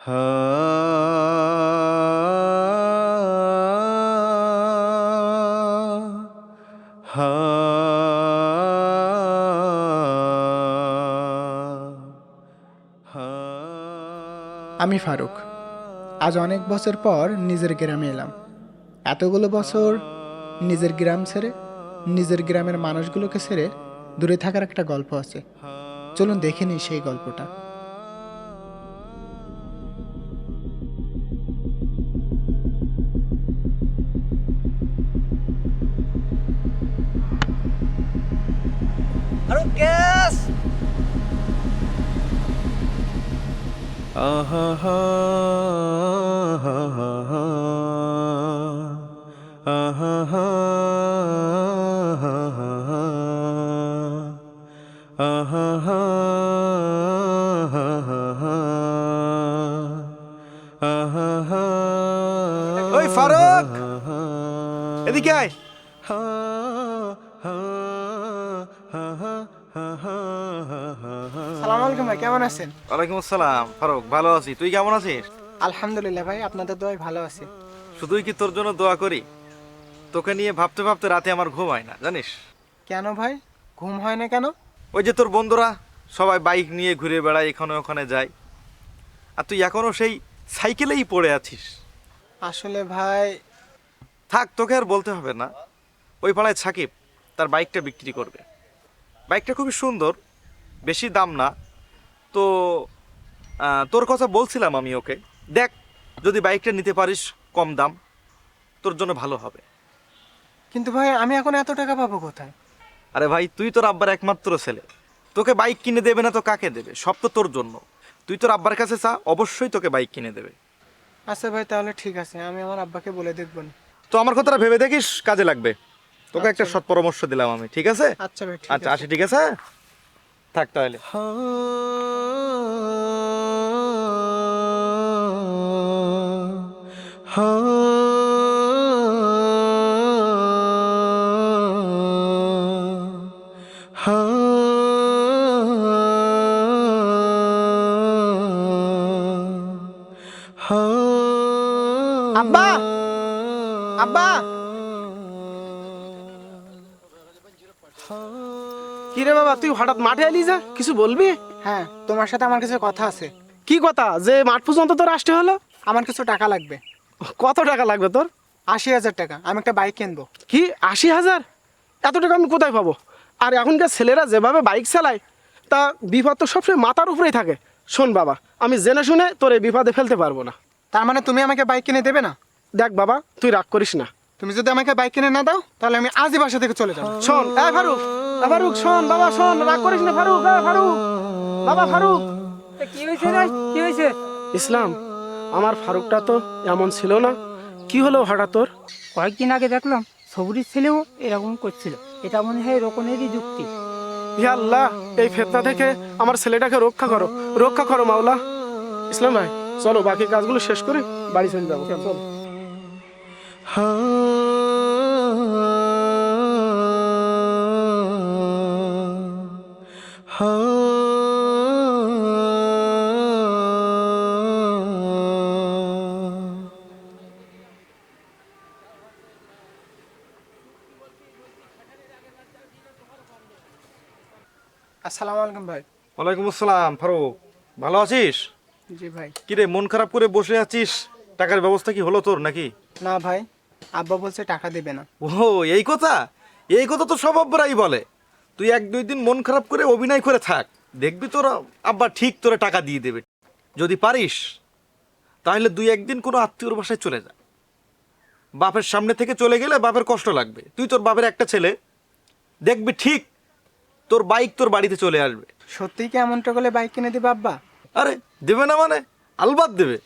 হা হা আমি ফারুক। আজ অনেক বছর পর নিজের গ্রামে এলাম। এতগুলো বছর নিজের গ্রাম ছেড়ে, নিজের গ্রামের মানুষগুলোকে ছেড়ে দূরে থাকার একটা গল্প আছে। চলুন দেখে নিই সেই গল্পটা। আরে গ্যাস আহা হা হা হা হা আহা হা হা হা হা আহা হা হা হা হা আহা হা ওই ফারুক এদিকে আয়। সালাম আলাইকুম ভাই, কেমন আছেন? ওয়ালাইকুম আসসালাম। ফারুক, ভালো আছি, তুই কেমন আছিস? আলহামদুলিল্লাহ ভাই, আপনাদের দোয়ায় ভালো আছি। শুধুই কি তোর জন্য দোয়া করি? তোকে নিয়ে ভাবতে ভাবতে রাতে আমার ঘুম হয় না, জানিস? কেন ভাই, ঘুম হয় না কেন? ওই যে তোর বন্ধুরা সবাই বাইক নিয়ে ঘুরে বেড়ায়, এখানে ওখানে যায়, আর তুই এখনো সেই সাইকেলেই পড়ে আছিস। আসলে ভাই, থাক, তোকে আর বলতে হবে না। ওই পাড়ায় সাকিব তার বাইকটা বিক্রি করবে। বাইকটা খুবই সুন্দর, বেশি দাম না। তো তোর কথা বলছিলাম আমি ওকে। দেখ, যদি বাইকটা নিতে পারিস কম দাম, তোর জন্য ভালো হবে। কিন্তু ভাই আমি এখন এত টাকা পাবো কোথায়? আরে ভাই, তুই তোর আব্বার একমাত্র ছেলে, তোকে বাইক কিনে দেবে না তো কাকে দেবে? সব তো তোর জন্য। তুই তোর আব্বার কাছে চা, অবশ্যই তোকে বাইক কিনে দেবে। আচ্ছা ভাই, তাহলে ঠিক আছে, আমি আমার আব্বাকে বলে দেখবো না। তো আমার কথাটা ভেবে দেখিস, কাজে লাগবে। তোকে একটা আচ্ছা। সৎ পরামর্শ দিলাম আমি, ঠিক আছে? আচ্ছা ভাই, ঠিক আচ্ছা, আছে। আসি, ঠিক আছে? থাক তাহলে। আব্বা, আব্বা, কি রে বাবা, তুই হঠাৎ মাঠে এলি যা, কিছু বলবি? হ্যাঁ, তোমার সাথে আমার কিছু কথা আছে। কি কথা যে মাঠ পর্যন্ত তোর আসতে হলো? আমার কিছু টাকা লাগবে। কত টাকা লাগবে তোর? 80,000 টাকা। আমি একটা বাইক কিনবো। কি 80,000? এত টাকা আমি কোথায় পাবো? আর এখনকার ছেলেরা যেভাবে বাইক চালায়, তা বিপদ তো সবসময় মাথার উপরেই থাকে। শোন বাবা, আমি জেনে শুনে তোর এই বিপদে ফেলতে পারবো না। তার মানে তুমি আমাকে বাইক কিনে দেবে না? দেখ বাবা, তুই রাগ করিস না। তুমি যদি আমাকে বাইক কিনে না দাও, তাহলে আমি আজই বাসা থেকে চলে যাবো। শোন ফারুক, ফারুক শোন বাবা, শোন, রাগ করিস না ফারুক। ফারুক, বাবা ফারুক। কি হয়েছে রে? কি হয়েছে? ইসলাম, আমার ফারুকটা তো এমন ছিল না, কি হলো হঠাৎ তোর? কয়েকদিন আগে দেখলাম সবুরির ছেলেও এরকম করছিল। এটা মনে হয় রকমেরই যুক্তি। ইয়া আল্লাহ, এই ফেতনা থেকে আমার ছেলেটাকে রক্ষা করো, রক্ষা করো মাওলা। ইসলাম ভাই, চলো বাকি কাজগুলো শেষ করে বাড়ি চলে যাবো। চলো। আসসালামু আলাইকুম ভাই। ওয়ালাইকুম আসসালাম। ফারুক, ভালো আছিস? জি ভাই। কিরে, মন খারাপ করে বসে আছিস? টাকার ব্যবস্থা কি হলো তোর নাকি? না ভাই, আব্বা বলছে টাকা দেবে না। ও, এই কথা? এই কথা তো সব আব্বারাই বলে। তুই 1-2 দিন মন খারাপ করে অভিনয় করে থাক, দেখবি তোর আব্বা ঠিক তোরে টাকা দিয়ে দেবে। যদি পারিস তাহলে 2-1 দিন কোনো আত্মীয়র বাসায় চলে যা। বাপের সামনে থেকে চলে গেলে বাপের কষ্ট লাগবে। তুই তোর বাপের একটা ছেলে, দেখবি ঠিক তোর বাইক তোর বাড়িতে চলে আসবে। সত্যিই কি এমনটা করলে বাইক কিনে দেবে আব্বা? আরে দেবে না মানে? আলবাত দেবে।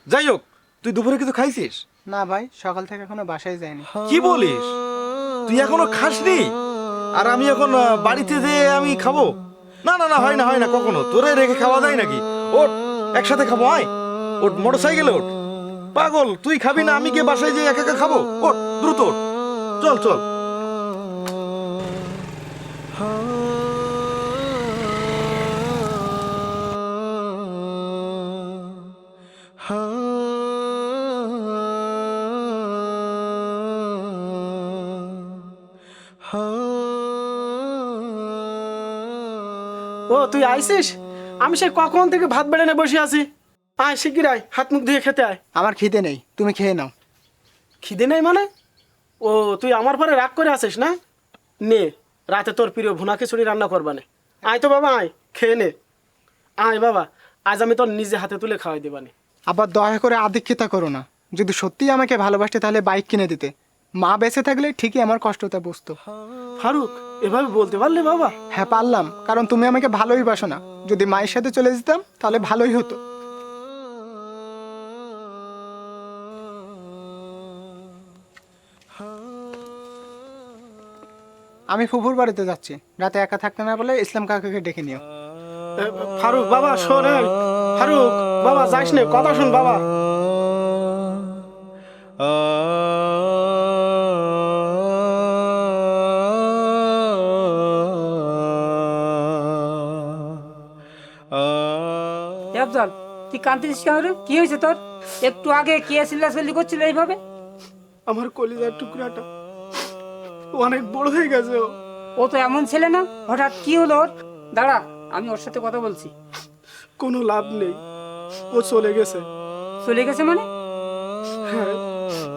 যাই হোক, তুই দুপুরে কিছু খাইছিস? না ভাই, সকাল থেকে এখনো বাসায় যায়নি। কি বলিস? তুই এখনো খাসনি? আর আমি এখন বাড়িতে যেয়ে আমি খাবো? না না না, হয় না, হয় না কখনো। তোরে রেখে খাওয়া যায় নাকি? ওঠ, একসাথে খাবো, আয়। ওঠ, মোটর সাইকেলে ওঠ। পাগল, তুই খাবি না, আমি গিয়ে বাসায় যেয়ে একা একা খাবো? ওঠ, দ্রুত ওঠ, চল চল। ও তুই আইসিস? আমি সে কখন থেকে ভাত বেড়ে নিয়ে বসে আছি। আয় শিগগির আয়, হাত মুখ ধুয়ে খেতে আয়। আমার খিদে নেই, তুমি খেয়ে নাও। খিদে নেই মানে? ও তুই আমার পরে রাগ করে আসিস না? নে, রাতে তোর প্রিয় ভুনা খিচুড়ি রান্না করবানে। আয় তো বাবা, আয় খেয়ে নে। আয় বাবা, আজ আমি তোর নিজে হাতে তুলে খাওয়াই দিবানি। আবার দয়া করে আধিক্যতা করো না। যদি সত্যিই আমাকে ভালোবাসতে তাহলে বাইক কিনে দিতে। মা বেঁচে থাকলে ঠিকই আমার কষ্টটা বুঝতো। ফারুক, এভাবে বলতে পারলে বাবা? হ্যাঁ পারলাম, কারণ তুমি আমাকে ভালোই বাসো না। যদি মায়ের সাথে চলে যেতাম তাহলে ভালোই হতো। আমি ফুফুর বাড়িতে যাচ্ছি। রাতে একা থাকতে না বলে ইসলাম কাকাকে ডেকে নিও। ফারুক বাবা শোন। ফারুক বাবা যাইস নে, কথা শুন বাবা। আফজাল, তুই কাঁদতেছিস কেন রে? কি হয়েছে তোর? একটু আগে কে চিল্লাচিল্লি করছিল এইভাবে? আমার কলিজার টুকরাটা অনেক বড় হয়ে গেছে। ও তো এমন ছেলে না, হঠাৎ কি হলো ওর? দাঁড়া, আমি ওর সাথে কথা বলছি। কোনো লাভ নেই, ও চলে গেছে। চলে গেছে মানে? হ্যাঁ,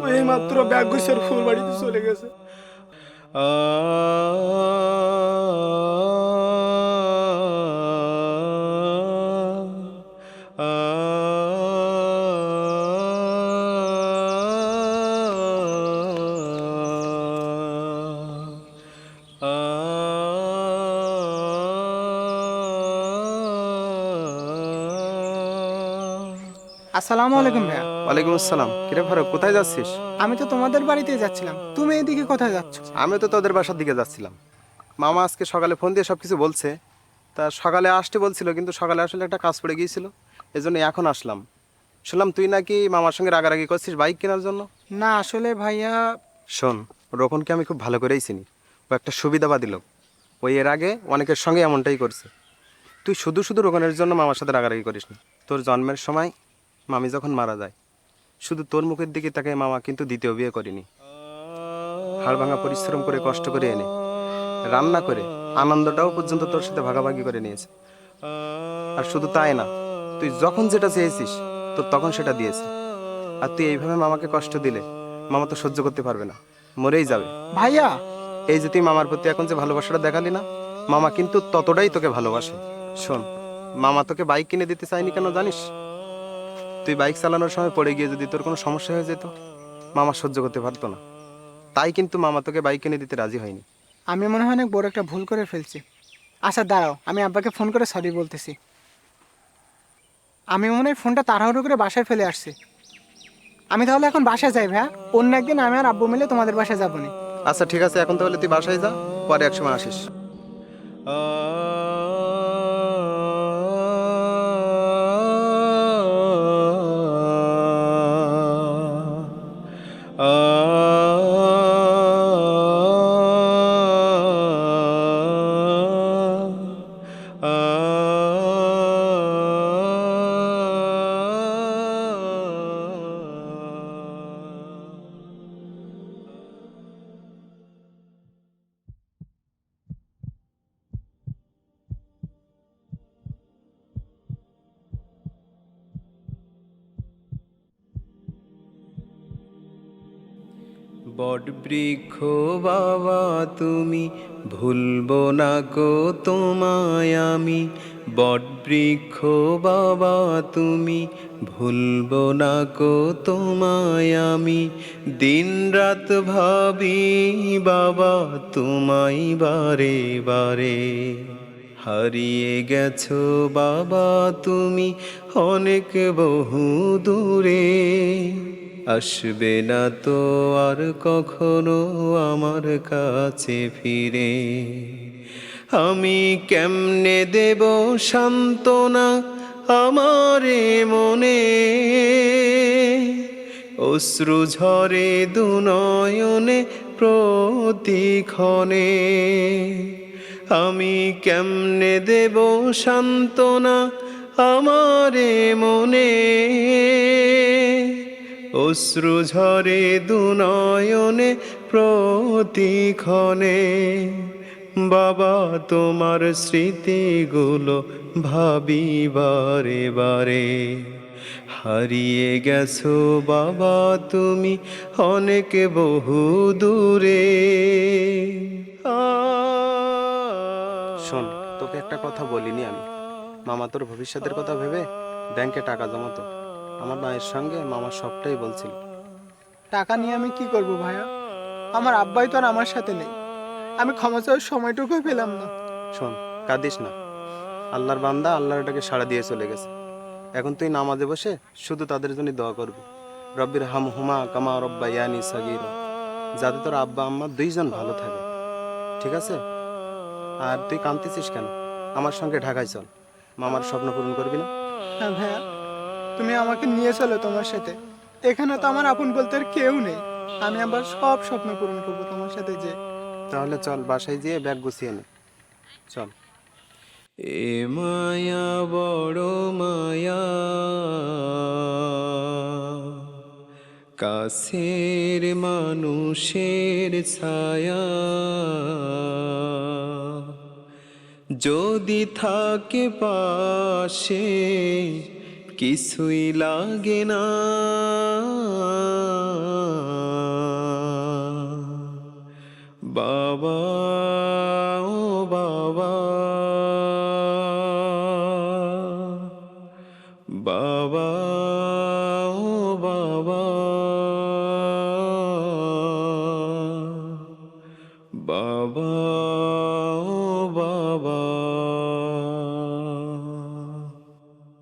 ও এই মাত্র ব্যাগ গুছের ফুল বাড়িতে চলে গেছে। আসসালামু আলাইকুম ভাইয়া। ওয়ালাইকুম আসসালাম। কিরে ফারুক, কোথায় যাচ্ছিস? আমি তো তোমাদের বাড়িতেই যাচ্ছিলাম, তুমি এদিকে কোথায় যাচ্ছ? আমি তো তোদের বাসার দিকে যাচ্ছিলাম। মামা আজকে সকালে ফোন দিয়ে সব কিছু বলছে। তা সকালে আসতে বলছিল, কিন্তু সকালে আসলে একটা কাজ পড়ে গিয়েছিল, এজন্য এখন আসলাম। শুনলাম তুই নাকি মামার সঙ্গে রাগারাগি করছিস বাইক কেনার জন্য। না আসলে ভাইয়া, শোন, রোকনকে আমি খুব ভালো করেই চিনি। ও একটা সুবিধাবাদী লোক। ওই এর আগে অনেকের সঙ্গে এমনটাই করছে। তুই শুধু শুধু রোকনের জন্য মামার সাথে রাগারাগি করিস না। তোর জন্মের সময় মামি যখন মারা যায়, শুধু তোর মুখের দিকে তাকে মামা কিন্তু দ্বিতীয় বিয়ে করিনি। হাড় ভাঙা পরিশ্রম করে কষ্ট করে এনে রান্না করে আনন্দটাও পর্যন্ত তোর সাথে ভাগাভাগি করে নিয়েছে। আর শুধু তাই না, তুই যখন যেটা চেয়েছিস তোর তখন সেটা দিয়েছে। আর তুই এইভাবে মামাকে কষ্ট দিলে মামা তো সহ্য করতে পারবে না, মরেই যাবে। ভাইয়া এই যে তুই মামার প্রতি এখন যে ভালোবাসাটা দেখালি না, মামা কিন্তু ততটাই তোকে ভালোবাসে। শোন, মামা তোকে বাইক কিনে দিতে চাইনি কেন জানিস? তুই বাইক চালানোর সময় পড়ে গিয়ে যদি তোর কোনো সমস্যা হয়ে যেত, মামা সহ্য করতে পারতো না। তাই কিন্তু মামা তোকে বাইক কিনে দিতে রাজি হয়নি। আমি মনে হয় অনেক বড় একটা ভুল করে ফেলছি। আচ্ছা দাঁড়াও, আমি আব্বাকে ফোন করে সরি বলতেছি। আমি মনে হয় ফোনটা তাড়াহুড়ো করে বাসায় ফেলে আসছি। আমি তাহলে এখন বাসায় যাই ভাইয়া। অন্য একদিন আমি আর আব্বু মিলে তোমাদের বাসায় যাবো না। আচ্ছা ঠিক আছে, এখন তাহলে তুই বাসায় যা, পরে একসময় আসিস। বটবৃক্ষ বাবা তুমি, ভুলবো না গো তোমায় আমি। বটবৃক্ষ বাবা তুমি, ভুলবো না গো তোমায় আমি। দিন রাত ভাবি বাবা তোমায় বারে বারে। হারিয়ে গেছো বাবা তুমি অনেক বহু দূরে। আসবে না তো আর কখনো আমার কাছে ফিরে। আমি কেমনে দেব সান্ত্বনা আমারে মনে। অশ্রু ঝরে দুনয়নে প্রতিক্ষণে। আমি কেমনে দেব সান্ত্বনা আমারে মনে। অশ্রু ঝরে দুনয়নে প্রতিক্ষণে। বাবা তোমার স্মৃতিগুলো ভাবি বারে বারে। হারিয়ে গেছো বাবা তুমি অনেক বহু দূরে। শোন, তোকে একটা কথা বলিনি আমি। মামা তোর ভবিষ্যতের কথা ভেবে ব্যাংকে টাকা জমাতো। আমার মায়ের সঙ্গে মামা সবটাই বলছিল। টাকা নিয়ে আমি কি করব ভাইয়া? আমার আব্বাই তো আর আমার সাথে নেই। আমি ক্ষমা চাওয়ার সময়টুকু পেলাম না। শোন, কাঁদিস না। আল্লাহর বান্দা আল্লাহর ডাকে সাড়া দিয়ে চলে গেছে। এখন তুই নামাজে বসে শুধু তাদের জন্য দোয়া করবি, রব্বির হাম হুমা কামা রব্বা ইয়ানি সাগির, যাতে তোর আব্বা আম্মা দুইজন ভালো থাকে। ঠিক আছে? আর তুই কাঁদতেছিস কেন? আমার সঙ্গে ঢাকায় চল, মামার স্বপ্ন পূরণ করবি না? হ্যাঁ ভাইয়া, তুমি আমাকে নিয়ে চলো তোমার সাথে। এখানে তো আমার আপন বলতে আর কেউ নেই। আমি আবার সব স্বপ্ন পূরণ করবো তোমার সাথে যে। তাহলে চল, বাসায় যেয়ে ব্যাগ গুছিয়ে নে। চল। এ মায়া বড় মায়া, কাছের মানুষের ছায়া। যদি থাকে পাশে কিছুই লাগে না। বাবা ও বাবা, বাবা ও বাবা।